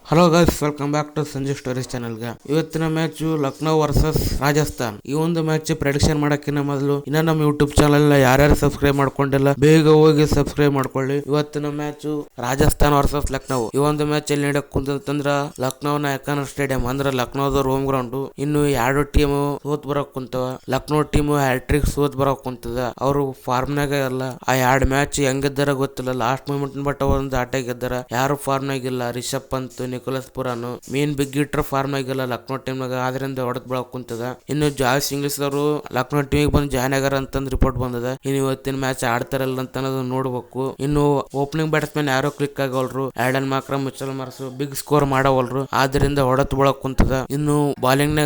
Hello guys, welcome back to Sanju stories ಚಾನಲ್ಗೆ. ಇವತ್ತಿನ match Lucknow versus Rajasthan. ಈ ಒಂದು ಮ್ಯಾಚ್ ಪ್ರೆಡಿಕ್ಷನ್ ಮಾಡಕ್ಕಿಂತ ಮೊದಲು ಇನ್ನ ನಮ್ಮ ಯೂಟ್ಯೂಬ್ ಚಾನಲ್ ಯಾರ್ಯಾರು ಸಬ್ಸ್ಕ್ರೈಬ್ ಮಾಡ್ಕೊಂಡಿಲ್ಲ ಬೇಗ ಹೋಗಿ ಸಬ್ಸ್ಕ್ರೈಬ್ ಮಾಡ್ಕೊಳ್ಳಿ. ಇವತ್ತಿನ ಮ್ಯಾಚು ರಾಜಸ್ಥಾನ್ ವರ್ಸಸ್ ಲಕ್ನೋ. ಈ ಒಂದು ಮ್ಯಾಚ್ ಎಲ್ಲಿ ನಡೆಯಕ್ ಕುಂತಂದ್ರ ಲಕ್ನೋನ ಎಕಾನರ್ ಸ್ಟೇಡಿಯಂ ಅಂದ್ರೆ ಲಕ್ನೋದ ಹೋಮ್ ಗ್ರೌಂಡ್. ಇನ್ನು ಎರಡು ಟೀಮ್ ಸೋತ್ ಬರಕ್ ಕುಂತವ. ಲಕ್ನೋ ಟೀಮ್ ಹ್ಯಾಟ್ರಿಕ್ ಸೋತ್ ಬರಕ್ ಕುಂತದ. ಅವರು ಫಾರ್ಮ್ನಾಗ ಇಲ್ಲ. ಆ ಎರಡು ಮ್ಯಾಚ್ ಹೆಂಗಿದ್ದಾರ ಗೊತ್ತಿಲ್ಲ. ಲಾಸ್ಟ್ ಮೂಮೆಂಟ್ ಬಟ್ ಒಂದು ಆಟ ಗೆದ್ದಾರ. ಯಾರು ಫಾರ್ಮ್ನಾಗ ಇಲ್ಲ. Rishabh Pant, Nicholas Pooran main big hitter form ಆಗಿಲ್ಲ ಲಕ್ನೋ ಟೀಮ್ ನಾಗ. ಆದ್ರಿಂದ ಹೊಡೆದ್ ಬೆಳಕ್ ಕುಂತದ. ಇನ್ನು ಜಾಯ್ಸ್ ಇಂಗ್ಲಿಷ್ ಅವರು ಲಕ್ನೋ ಟೀಮ್ ಬಂದು ಜಾಯ್ನ್ ಆಗ್ಯಾರ ಅಂತಂದ್ ರಿಪೋರ್ಟ್ ಬಂದದ. ಇನ್ನು ಇವತ್ತಿನ ಮ್ಯಾಚ್ ಆಡ್ತಾರಲ್ಲ ಅಂತ ನೋಡ್ಬೇಕು. ಇನ್ನು ಓಪನಿಂಗ್ ಬ್ಯಾಟ್ಸ್ಮನ್ ಯಾರು ಕ್ಲಿಕ್ ಆಗವಲ್ರು. Aiden Markram, Mitchell Marsh big score ಮಾಡವಲ್ರು. ಆದ್ರಿಂದ ಹೊಡೆತ್ ಬೆಳಕ್ ಕುಂತದ. ಇನ್ನು ಬಾಲಿಂಗ್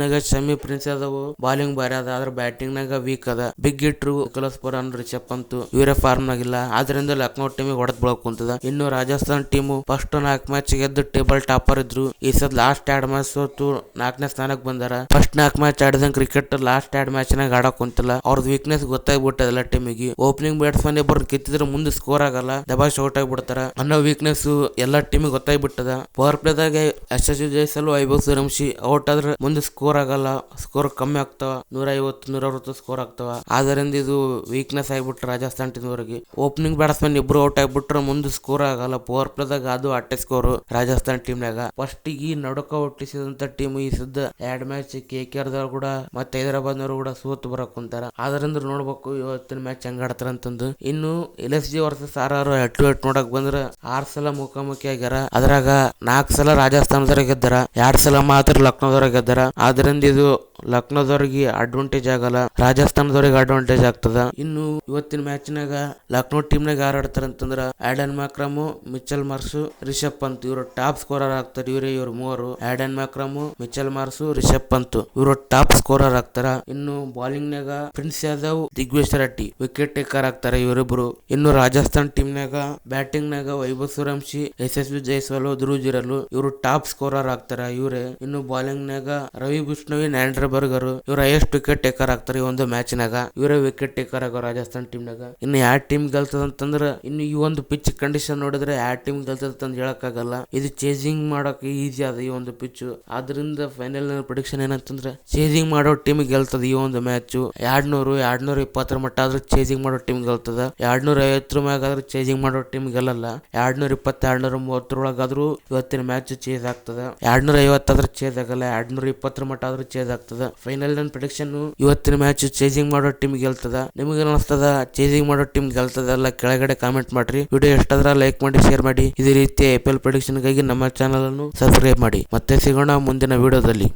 ನಾಗ ಶಮಿ ಪ್ರಿನ್ಸ್ ಅದಾವು. ಬಾಲಿಂಗ್ ಬಾರಿ ಅದ. ಆದ್ರೆ ಬ್ಯಾಟಿಂಗ್ ನಾಗ ವೀಕ್ ಅದ. ಬಿಗ್ ಹಿಟ್ರು ನಿಕೋಲಸ್ ಪುರಾನ್, ರಿಷಬ್ ಪಂತ್ ಇವರೇ ಫಾರ್ಮ್ ನಾಗಿಲ್ಲ. ಆದ್ರಿಂದ ಲಕ್ನೋ ಟೀಮ್ ಹೊಡೆದ್ ಬೆಳಕ್ ಕುಂತದ. ಇನ್ನು ರಾಜಸ್ಥಾನ್ ಟೀಮ್ ಫಸ್ಟ್ 4 ಮ್ಯಾಚ್ ಗೆದ್ದು ಟೇಬಲ್ ಟಾಪರ್ ಇದ್ರು. ಈ ಸದ್ ಲಾಸ್ಟ್ 2 ಮ್ಯಾಚ್ ಸೋತು 4ನೇ ಸ್ಥಾನಕ್ಕೆ ಬಂದಾರ. ಫಸ್ಟ್ 4 ಮ್ಯಾಚ್ ಆಡಿದಂಗ ಕ್ರಿಕೆಟ್ ಲಾಸ್ಟ್ 2 ಮ್ಯಾಚ್ ನಾಗ ಆಡಕ್ ಕುಂತಿಲ್ಲ. ಅವ್ರದ್ ವೀಕ್ನೆಸ್ ಗೊತ್ತಾಗ್ಬಿಟ್ಟದಲ್ಲ ಟೀಮಿಗೆ. ಓಪನಿಂಗ್ ಬ್ಯಾಟ್ಸ್ಮನ್ ಇಬ್ಬರು ಕಿತ್ತಿದ್ರೆ ಮುಂದೆ ಸ್ಕೋರ್ ಆಗಲ್ಲ, ದಬಾಶ್ ಔಟ್ ಆಗ್ಬಿಡ್ತಾರ ಅನ್ನೋ ವೀಕ್ನೆಸ್ ಎಲ್ಲಾ ಟೀಮಿಗೆ ಗೊತ್ತಾಗ್ಬಿಟ್ಟದ. ಪವರ್ ಪ್ಲೇದಾಗ ಯಶಸ್ವಿ ಜೈಸ್ವಾಲ್, ವೈಭವ್ ಸೂರ್ಯವಂಶಿ ಔಟ್ ಆದ್ರೆ ಮುಂದೆ ಸ್ಕೋರ್ ಆಗಲ್ಲ, ಸ್ಕೋರ್ ಕಮ್ಮಿ ಆಗ್ತಾವ. 150 160 ಸ್ಕೋರ್ ಆಗ್ತಾವ. ಆದ್ದರಿಂದ ಇದು ವೀಕ್ನೆಸ್ ಆಗ್ಬಿಟ್ರೆ ರಾಜಸ್ಥಾನ್ ಟೀಮ್ ಅವರಿಗೆ. ಓಪನಿಂಗ್ ಬ್ಯಾಟ್ಸ್ಮನ್ ಇಬ್ರು ಔಟ್ ಆಗ್ಬಿಟ್ರೆ ಮುಂದೆ ಸ್ಕೋರ್ ಆಗಲ್ಲ. ಪವರ್ ಪ್ಲೇದಾಗ ಅದು ಅಟ್ಟೆ ಸ್ಕೋರ್ ರಾಜಸ್ಥಾನ್ ಟೀಮ್ ನಾಗ. ಫಸ್ಟ್ ಈ ನಡುಕ ಹುಟ್ಟಿಸಿದಂತ ಟೀಮ್ ಈ ಸದ್ದ 2 ಮ್ಯಾಚ್ KKR ದವ್ರು ಕೂಡ ಮತ್ತೆ ಹೈದರಾಬಾದ್ ನವರು ಕೂಡ ಸೋತು ಬರಕ್ ಕುಂತಾರ. ಆದ್ರಿಂದ ನೋಡ್ಬೇಕು ಇವತ್ತಿನ ಮ್ಯಾಚ್ ಹೆಂಗ್ ಆಡ್ತಾರ ಅಂತಂದು. ಇನ್ನು LSG ವರ್ಸಸ್ RR ಹೆಡ್ ನೋಡಕ್ ಬಂದ್ರ 6 ಸಲ ಮುಖಾಮುಖಿ ಆಗ್ಯಾರ. ಅದ್ರಾಗ 4 ಸಲ ರಾಜಸ್ಥಾನದವ್ರ ಗೆದ್ದಾರ, 2 ಸಲ ಮಾತ್ರ ಲಕ್ನೋದವ್ರ ಗೆದ್ದಾರ. ಆದ್ರಿಂದ ಇದು ಲಕ್ನೋದವ್ರಿಗೆ ಅಡ್ವಾಂಟೇಜ್ ಆಗಲ್ಲ, ರಾಜಸ್ಥಾನದವ್ರಿಗೆ ಅಡ್ವಾಂಟೇಜ್ ಆಗ್ತದ. ಇನ್ನು ಇವತ್ತಿನ ಮ್ಯಾಚ್ ನಾಗ ಲಕ್ನೋ ಟೀಮ್ ನಾಗ ಯಾರು ಆಡ್ತಾರ ಅಂತಂದ್ರ ಆಡನ್ Markram, Mitchell Marsh, Rishabh Pant ಇವರು ಟಾಪ್ ಸ್ಕೋರರ್ ಆಗ್ತಾರೆ. ಇವ್ರು ಮೂವರು ಆಡನ್ Markram, Mitchell Marsh, Rishabh Pant ಇವರು ಟಾಪ್ ಸ್ಕೋರರ್ ಆಗ್ತಾರ. ಇನ್ನು ಬಾಲಿಂಗ್ ನಾಗ prince Yadav, Digvesh Reddy wicket taker ಆಗ್ತಾರೆ ಇವರಿಬ್ರು. ಇನ್ನು ರಾಜಸ್ಥಾನ್ ಟೀಮ್ ನಾಗ ಬ್ಯಾಟಿಂಗ್ ನಾಗ ವೈಭವ್ ಸೂರ್ಯವಂಶಿ, ಯಶಸ್ವಿ ಜೈಸ್ವಾಲ್, ಧ್ರುವ್ ಜುರೇಲ್ ಇವರು ಟಾಪ್ ಸ್ಕೋರರ್ ಆಗ್ತಾರ ಇವರೇ. ಇನ್ನು ಬಾಲಿಂಗ್ ನಾಗ ರವಿ ಬಿಷ್ಣೋಯ್, ಆಂಡ್ರೆ ಬರ್ಗರ್ ಇವ್ರ ಹೈಯೆಸ್ಟ್ ವಿಕೆಟ್ ಟೇಕರ್ ಆಗ್ತಾರೆ ಈ ಒಂದು ಮ್ಯಾಚ್ ನಾಗ. ಇವರೇ ವಿಕೆಟ್ ಟೇಕರ್ ಆಗೋ ರಾಜಸ್ಥಾನ್ ಟೀಮ್ ನಾಗ. ಇನ್ನು ಯಾವ ಟೀಮ್ ಗೆಲ್ತದ ಅಂತಂದ್ರ ಇನ್ನು ಈ ಒಂದು ಪಿಚ್ ಕಂಡೀಷನ್ ನೋಡಿದ್ರೆ ಯಾವ ಟೀಮ್ ಗೆಲ್ತದ ಅಂತ ಹೇಳಕ್ ಆಗಲ್ಲ. ಇದು ಚೇಸಿಂಗ್ ಮಾಡಕ್ ಈಸಿ ಅದ ಈ ಒಂದು ಪಿಚ್. ಆದ್ರಿಂದ ಫೈನಲ್ ಪ್ರೆಡಿಕ್ಷನ್ ಏನಂತಂದ್ರೆ ಚೇಸಿಂಗ್ ಮಾಡೋ ಟೀಮ್ ಗೆಲ್ತದ ಈ ಒಂದು ಮ್ಯಾಚ್. 200-220 ಮಟ್ಟ ಆದ್ರೂ ಚೇಸಿಂಗ್ ಮಾಡೋ ಟೀಮ್ ಗೆಲ್ತದ. 250 ಮ್ಯಾಗ ಆದ್ರೂ ಚೇಸಿಂಗ್ ಮಾಡೋ ಟೀಮ್ ಗೆಲ್ಲಲ್ಲ. 220-230 ಇವತ್ತಿನ ಮ್ಯಾಚ್ ಚೇಸ್ ಆಗ್ತದ. 250 ಆದ್ರೂ ಚೇಸ್ ಆಗಲ್ಲ. 220 ಮಟ್ಟ ಆದ್ರೂ ಚೇಸ್ ಆಗ್ತದ. ಫೈನಲ್ ಪ್ರೆಡಿಕ್ಷನ್ ಇವತ್ತಿನ ಮ್ಯಾಚ್ ಚೇಸಿಂಗ್ ಮಾಡೋ ಟೀಮ್ ಗೆಲ್ತದ. ನಿಮಗೆ ಅನಿಸ್ತದ ಚೇಸಿಂಗ್ ಮಾಡೋ ಟೀಮ್ ಗೆಲ್ತದ? ಎಲ್ಲ ಕೆಳಗಡೆ ಕಾಮೆಂಟ್ ಮಾಡ್ರಿ. ವಿಡಿಯೋ ಎಷ್ಟಾದ್ರ ಲೈಕ್ ಮಾಡಿ, ಶೇರ್ ಮಾಡಿ. ಇದೇ ರೀತಿ IPL ಪ್ರೆಡಿಕ್ಷನ್ ಗಾಗಿ ನಮ್ಮ ಚಾನಲ್ ಅನ್ನು ಸಬ್ಸ್ಕ್ರೈಬ್ ಮಾಡಿ. ಮತ್ತೆ ಸಿಗೋಣ ಮುಂದಿನ ವಿಡಿಯೋದಲ್ಲಿ.